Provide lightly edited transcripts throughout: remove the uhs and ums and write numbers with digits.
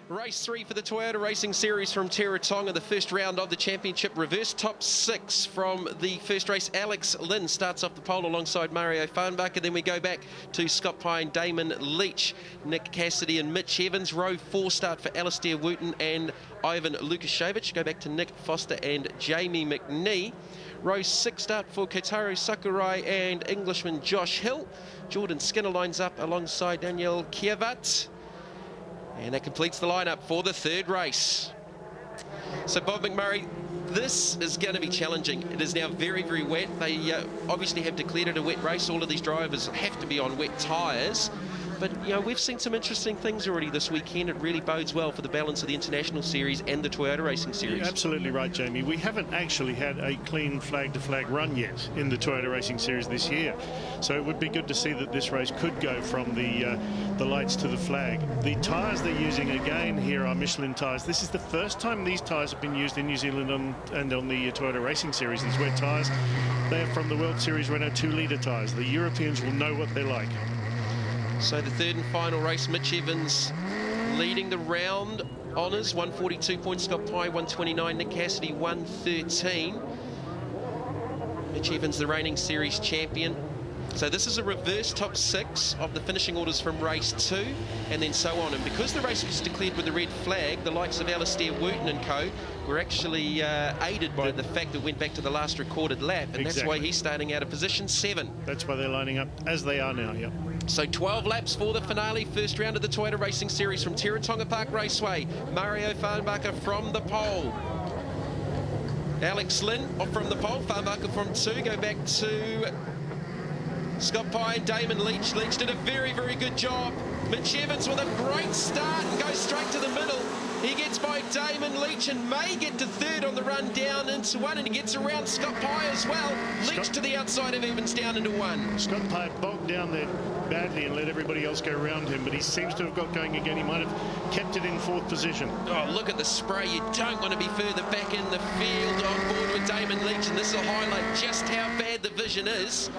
Race 3 for the Toyota Racing Series from Teretonga, the first round of the championship. Reverse top 6 from the first race. Alex Lynn starts off the pole alongside Mario Farnbacher. Then we go back to Scott Pine, Damon Leach, Nick Cassidy and Mitch Evans. Row 4 start for Alistair Wooten and Ivan Lukashevich. Go back to Nick Foster and Jamie McNee. Row 6 start for Kotaro Sakurai and Englishman Josh Hill. Jordan Skinner lines up alongside Daniel Kievat. And that completes the lineup for the third race. So Bob McMurray, this is going to be challenging. It is now very, very wet. They obviously have declared it a wet race. All of these drivers have to be on wet tyres. But, you know, we've seen some interesting things already this weekend. It really bodes well for the balance of the International Series and the Toyota Racing Series. You're absolutely right, Jamie. We haven't actually had a clean flag-to-flag run yet in the Toyota Racing Series this year. So it would be good to see that this race could go from the lights to the flag. The tyres they're using again here are Michelin tyres. This is the first time these tyres have been used in New Zealand and on the Toyota Racing Series, these wet tyres. They are from the World Series Renault 2-litre tyres. The Europeans will know what they're like. So the third and final race, Mitch Evans leading the round honours, 142 points, Scott Pye 129, Nick Cassidy 113. Mitch Evans, the reigning series champion. So this is a reverse top 6 of the finishing orders from race 2 and then so on. And because the race was declared with the red flag, the likes of Alistair Wooten and co were actually aided by the fact that it went back to the last recorded lap. And that's why he's starting out of position 7. That's why they're lining up as they are now, yeah. So 12 laps for the finale, first round of the Toyota Racing Series from Teretonga Park Raceway. Mario Farnbacher from the pole. Alex Lynn off from the pole, Farnbacher from 2, go back to Scott Pye and Damon Leach. Leach did a very, very good job. Mitch Evans with a great start and goes straight to the middle. He gets by Damon Leach and may get to third on the run down into 1, and he gets around Scott Pye as well. Leach to the outside of Evans down into 1. Scott Pye bogged down there badly and let everybody else go around him, but he seems to have got going again. He might have kept it in 4th position. Oh, look at the spray. You don't want to be further back in the field on board with Damon Leach, and this will highlight just how bad the vision is.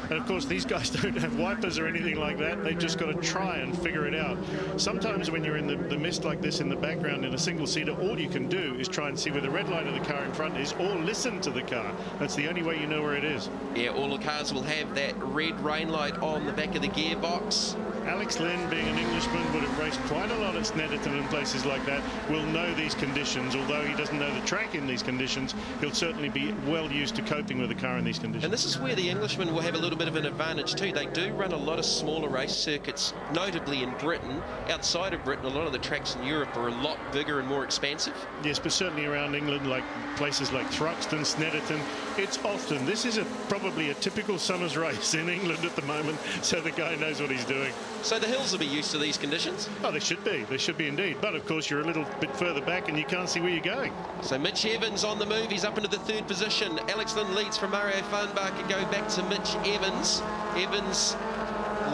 And of course, these guys don't have wipers or anything like that. They've just got to try and figure it out. Sometimes when you're in the mist like this in the background in a single-seater, all you can do is try and see where the red light of the car in front is, or listen to the car. That's the only way you know where it is. Yeah, all the cars will have that red rain light on the back of the gearbox. Alex Lynn, being an Englishman, would have raced quite a lot at Snetterton and places like that, will know these conditions. Although he doesn't know the track in these conditions, he'll certainly be well used to coping with the car in these conditions. And this is where the Englishmen will have a little bit of an advantage too. They do run a lot of smaller race circuits, notably in Britain. Outside of Britain, a lot of the tracks in Europe are a lot bigger and more expansive. Yes, but certainly around England, like places like Thruxton, Snetterton, it's often, this is probably a typical summer's race in England at the moment, so the guy knows what he's doing. So the hills will be used to these conditions? Oh, they should be indeed. But of course, you're a little bit further back and you can't see where you're going. So Mitch Evans on the move. He's up into the 3rd position. Alex Lynn leads from Mario Farnbacher. Go back to Mitch Evans. Evans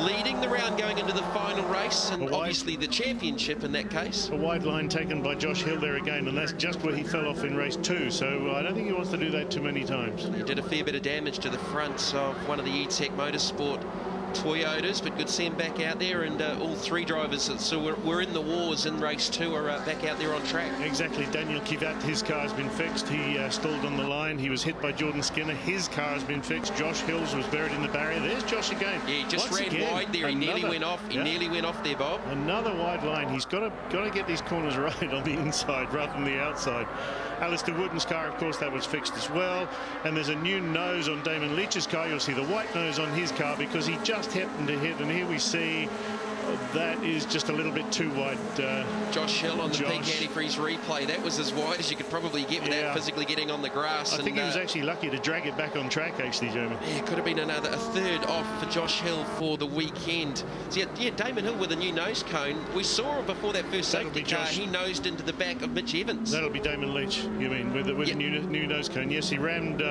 leading the round going into the final race, and obviously the championship in that case. A wide line taken by Josh Hill there again, and that's just where he fell off in race 2, so I don't think he wants to do that too many times. He did a fair bit of damage to the front of one of the E-Tech Motorsport Toyotas, but good to see him back out there, and all 3 drivers so we're in the wars in race 2 are back out there on track. Exactly. Daniel Kivat, his car has been fixed. He stalled on the line. He was hit by Jordan Skinner. His car has been fixed. Josh Hills was buried in the barrier. There's Josh again. Yeah, he just ran wide there. He nearly went off. He nearly went off there, Bob. Another wide line. He's got to get these corners right on the inside rather than the outside. Alistair Wooden's car, of course, that was fixed as well. And there's a new nose on Damon Leach's car. You'll see the white nose on his car because he just happened to hit. And here we see that is just a little bit too wide. Josh Hill on the peak antifreeze replay. That was as wide as you could probably get without physically getting on the grass. I think he was actually lucky to drag it back on track, actually, Jeremy. Yeah, it could have been a 3rd off for Josh Hill for the weekend. So yeah, Damon Hill with a new nose cone. We saw him before that first safety car. He nosed into the back of Mitch Evans. That'll be Damon Leach, you mean, with the new nose cone. Yes, he rammed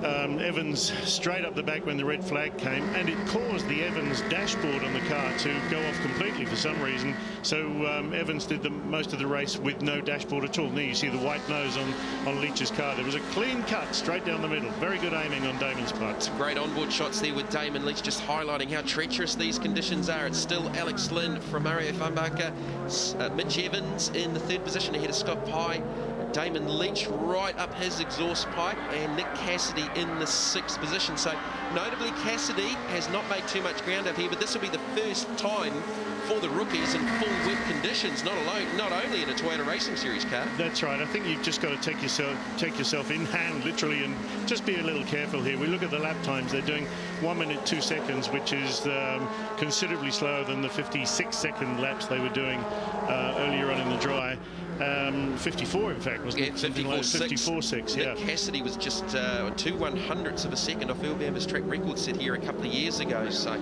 Evans straight up the back when the red flag came, and it caused the Evans dashboard on the car to go off completely for some reason. So Evans did most of the race with no dashboard at all. And there you see the white nose on Leach's car. There was a clean cut straight down the middle. Very good aiming on Damon's part. Some great onboard shots there with Damon Leach, just highlighting how treacherous these conditions are. It's still Alex Lynn from Mario Funbacher, Mitch Evans in the third position ahead of Scott Pye, Damon Leach right up his exhaust pipe, and Nick Cassidy in the 6th position. So notably, Cassidy has not made too much ground up here, but this will be the first time for the rookies in full wet conditions, not only in a Toyota Racing Series car. That's right. I think you've just got to take yourself in hand, literally, and just be a little careful here. We look at the lap times. They're doing 1 minute 2 seconds, which is considerably slower than the 56-second laps they were doing earlier on in the dry. 54, in fact, wasn't it? 54.6. Yeah. Nick Cassidy was just 2/100ths of a second off Alabama's track record set here a couple of years ago. So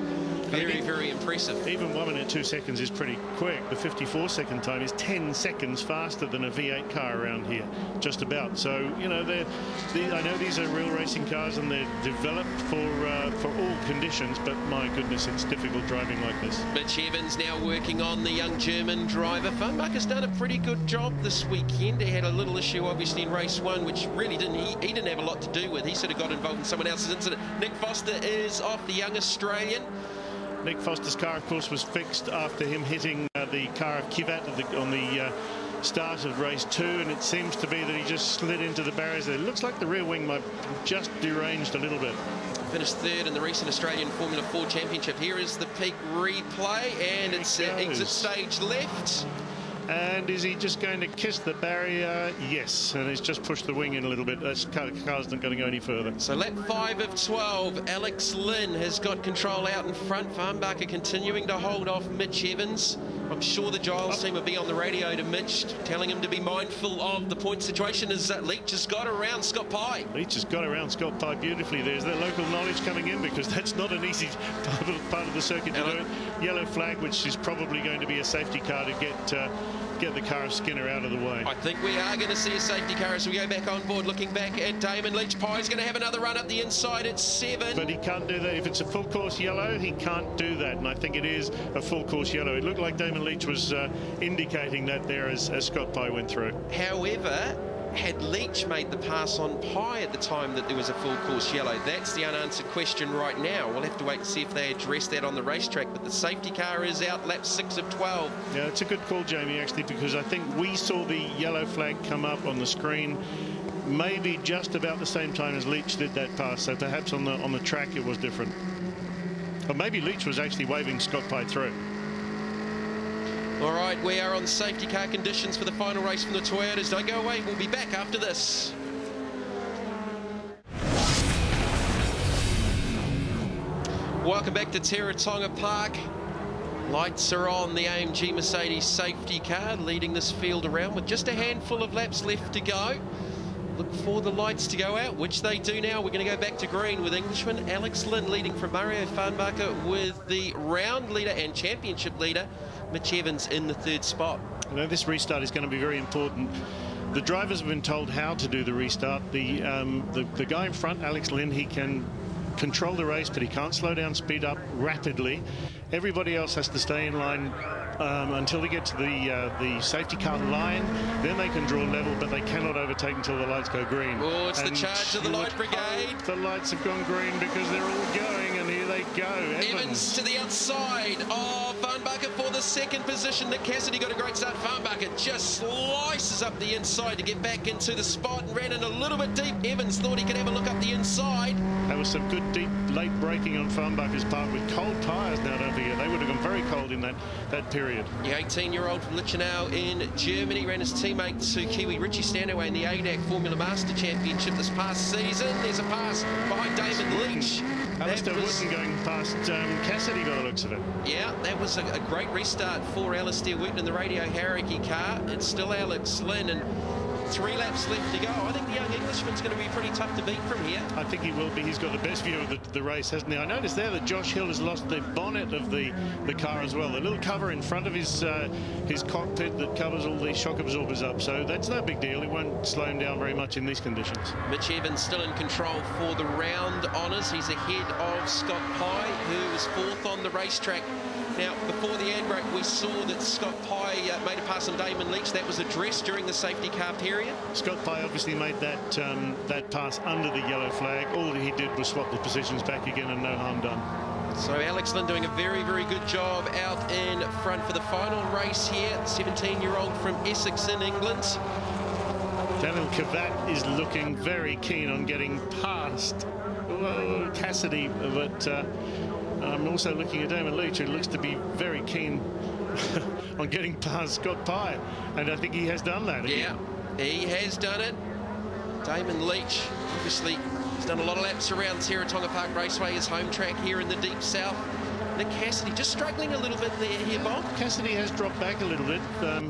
very impressive. Even 1 minute 2 seconds is pretty quick. The 54-second time is 10 seconds faster than a V8 car around here, just about. So you know, I know these are real racing cars and they're developed for all conditions, but my goodness, it's difficult driving like this. Mitch Evans now working on the young German driver. Funbacher's done a pretty good job this weekend. He had a little issue obviously in race 1, which really he didn't have a lot to do with. He sort of got involved in someone else's incident. Nick Foster is off, the young Australian. Nick Foster's car, of course, was fixed after him hitting the car of Kivat on the start of race 2, and it seems to be that he just slid into the barriers there. It looks like the rear wing might just deranged a little bit. Finished 3rd in the recent Australian Formula 4 Championship. Here is the peak replay, and it's exit stage left. And is he just going to kiss the barrier? Yes, and he's just pushed the wing in a little bit. That car's not going to go any further. So lap 5 of 12, Alex Lynn has got control out in front. Funbacher continuing to hold off Mitch Evans. I'm sure the Giles team will be on the radio to Mitch, telling him to be mindful of the point situation as Leach has got around Scott Pye. Leach has got around Scott Pye beautifully. There's that local knowledge coming in, because that's not an easy part of the circuit to do it. Yellow flag, which is probably going to be a safety car to get the car of Skinner out of the way. I think we are going to see a safety car as we go back on board. Looking back at Damon Leach, Pye's going to have another run up the inside at 7. But he can't do that. If it's a full course yellow, he can't do that. And I think it is a full course yellow. It looked like Damon Leach was indicating that there as Scott Pye went through. However, had Leach made the pass on Pye at the time that there was a full course yellow? That's the unanswered question right now. We'll have to wait and see if they address that on the racetrack. But the safety car is out, lap 6 of 12. Yeah, it's a good call, Jamie, actually, because I think we saw the yellow flag come up on the screen maybe just about the same time as Leach did that pass. So perhaps on the track it was different. Or maybe Leach was actually waving Scott Pye through. All right, we are on safety car conditions for the final race from the Toyotas. Don't go away, we'll be back after this. Welcome back to Teretonga Park. Lights are on the AMG Mercedes safety car, leading this field around with just a handful of laps left to go. Look for the lights to go out, which they do now. We're going to go back to green with Englishman Alex Lynn leading from Mario Funbacher, with the round leader and championship leader Mitch Evans in the 3rd spot. You know, this restart is going to be very important. The drivers have been told how to do the restart. The guy in front, Alex Lynn, he can control the race, but he can't slow down, speed up rapidly. Everybody else has to stay in line until they get to the safety car line. Then they can draw level, but they cannot overtake until the lights go green. Oh, it's the charge of the light brigade. The lights have gone green because they're all going, and here they go. Evans to the outside of Funbacher for the 2nd position. Nick Cassidy got a great start. Funbacher just slices up the inside to get back into the spot and ran in a little bit deep. Evans thought he could have a look up the inside. There was some good deep late braking on Funbacher's part with cold tyres now, don't forget. They would have gone very cold in that period. The 18-year-old from Lichtenau in Germany ran his teammate to Kiwi Richie Stanaway in the ADAC Formula Master Championship this past season. There's a pass behind Damon Leach. Alistair Wooten going past Cassidy by the looks of it. Yeah, that was a great restart for Alistair Wooten in the Radio Harakey car. It's still Alex Lynn, and 3 laps left to go. I think the young Englishman's going to be pretty tough to beat from here. I think he will be. He's got the best view of the race, hasn't he? I noticed there that Josh Hill has lost the bonnet of the car as well. The little cover in front of his cockpit that covers all the shock absorbers up. So that's no big deal. It won't slow him down very much in these conditions. Mitch Evans still in control for the round honours. He's ahead of Scott Pye, who was 4th on the racetrack. Now, before the handbrake, we saw that Scott Pye made a pass on Damon Leach. That was addressed during the safety car period. Scott Pye obviously made that pass under the yellow flag. All that he did was swap the positions back again and no harm done. So Alex Lynn doing a very, very good job out in front for the final race here. 17-year-old from Essex in England. Daniel Kavat is looking very keen on getting past Cassidy, but I'm also looking at Damon Leach, who looks to be very keen on getting past Scott Pye, and I think he has done that. Yeah, he has done it. Damon Leach, obviously, he's done a lot of laps around Teretonga Park Raceway, his home track here in the deep south. Nick Cassidy just struggling a little bit there here, Bob. Cassidy has dropped back a little bit.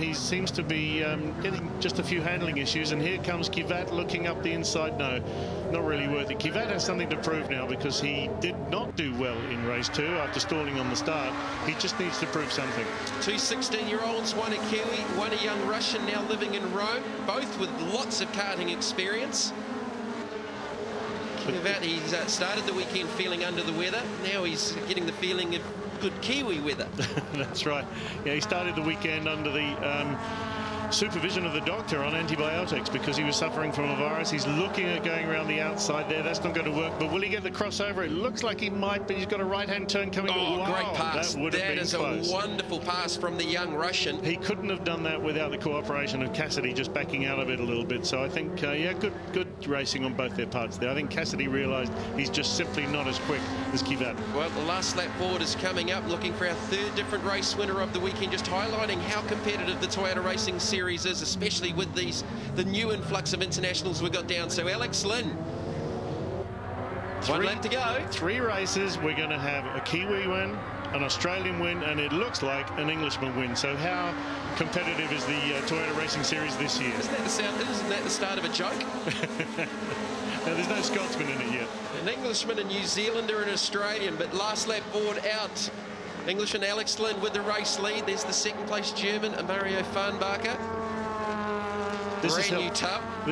He seems to be getting just a few handling issues, and here comes Kivat looking up the inside. No, not really worth it. Kivat has something to prove now, because he did not do well in race 2 after stalling on the start. He just needs to prove something. 2 16-year-olds, one a Kiwi, one a young Russian now living in Rome, both with lots of karting experience. He's started the weekend feeling under the weather. Now he's getting the feeling of good Kiwi weather. That's right. Yeah, he started the weekend under the supervision of the doctor on antibiotics because he was suffering from a virus. He's looking at going around the outside there. That's not going to work. But will he get the crossover? It looks like he might, but he's got a right-hand turn coming. Oh, wow, great pass. That is close. A wonderful pass from the young Russian. He couldn't have done that without the cooperation of Cassidy just backing out of it a little bit. So I think, yeah, good racing on both their parts there. I think Cassidy realised he's just simply not as quick as Kivat. Well, the last lap forward is coming up, looking for our 3rd different race winner of the weekend, just highlighting how competitive the Toyota Racing Series is, especially with the new influx of internationals we've got down. So Alex Lynn, 1 lap to go. 3 races. We're going to have a Kiwi win, an Australian win, and it looks like an Englishman win. So how competitive is the Toyota Racing Series this year? Isn't that the start of a joke? No, there's no Scotsman in it yet. An Englishman, a New Zealander, and an Australian, but last lap forward out. Englishman Alex Lynn with the race lead. There's the 2nd place German, Mario Farnbacher. This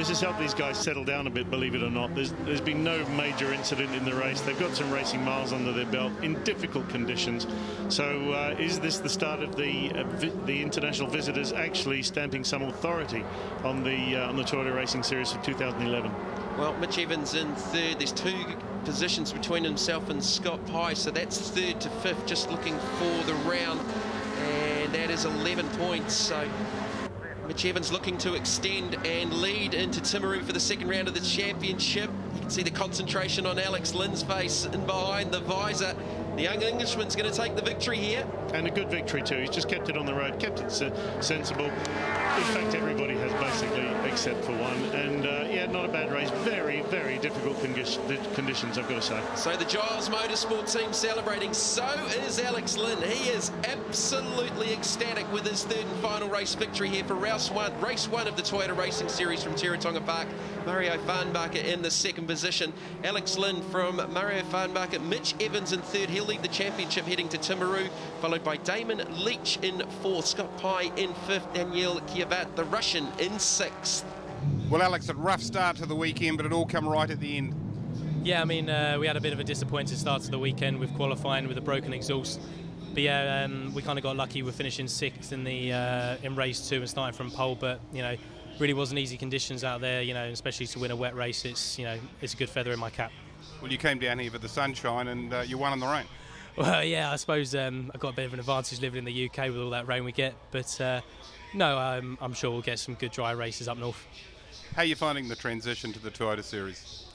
has helped these guys settle down a bit, believe it or not. There's been no major incident in the race. They've got some racing miles under their belt in difficult conditions. So is this the start of the international visitors actually stamping some authority on the Toyota Racing Series for 2011? Well, Mitch Evans in 3rd. There's 2 positions between himself and Scott Pye, so that's 3rd to 5th, just looking for the round, and that is 11 points. So Mitch Evans looking to extend and lead into Timaru for the 2nd round of the championship. You can see the concentration on Alex Lynn's face and behind the visor. The young Englishman's going to take the victory here. And a good victory too. He's just kept it on the road, kept it sensible. In fact, everybody has basically, except for one. And yeah, not a bad race. Very, very difficult conditions, I've got to say. So the Giles Motorsport team celebrating. So is Alex Lynn. He is absolutely ecstatic with his 3rd and final race victory here for race 1 of the Toyota Racing Series from Teretonga Park. Mario Farnbacher in the 2nd position. Alex Lynn from Mario Farnbacher. Mitch Evans in 3rd. He'll lead the championship heading to Timaru, followed by Damon Leach in 4th. Scott Pye in 5th. Daniel Kiavat, the Russian, in 6th. Well, Alex, a rough start to the weekend, but it all come right at the end. Yeah, I mean, we had a bit of a disappointing start to the weekend with qualifying with a broken exhaust. But yeah, we kind of got lucky with finishing 6th in race 2 and starting from pole. But, you know, really wasn't easy conditions out there, you know, especially to win a wet race. It's, you know, it's a good feather in my cap. Well, you came down here for the sunshine and you won in the rain. Well, yeah, I suppose I've got a bit of an advantage living in the UK with all that rain we get. But no, I'm sure we'll get some good dry races up north. How are you finding the transition to the Toyota Series?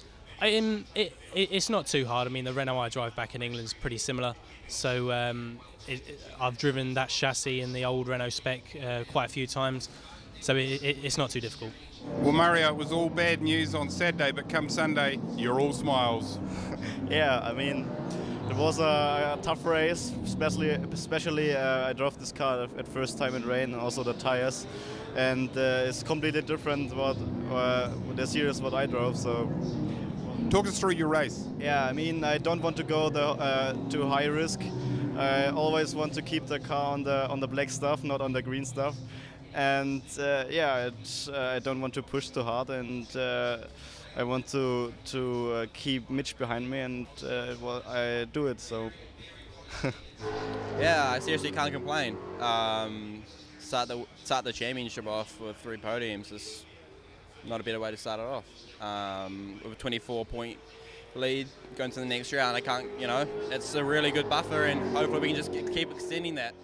It's not too hard. I mean, the Renault I drive back in England is pretty similar. So I've driven that chassis in the old Renault spec quite a few times. So it's not too difficult. Well, Mario, it was all bad news on Saturday, but come Sunday, you're all smiles. Yeah, I mean, It was a tough race, especially I drove this car at first time in rain, and also the tires, and it's completely different what the series what I drove. So talk us through your race. Yeah, I mean, I don't want to go too high risk. I always want to keep the car on the black stuff, not on the green stuff. And yeah, I don't want to push too hard, and I want to keep Mitch behind me, and well, I do it. So yeah, I seriously can't complain. Start the championship off with 3 podiums is not a better way to start it off. With a 24-point lead going to the next round, I can't, you know, it's a really good buffer, and hopefully we can just keep extending that.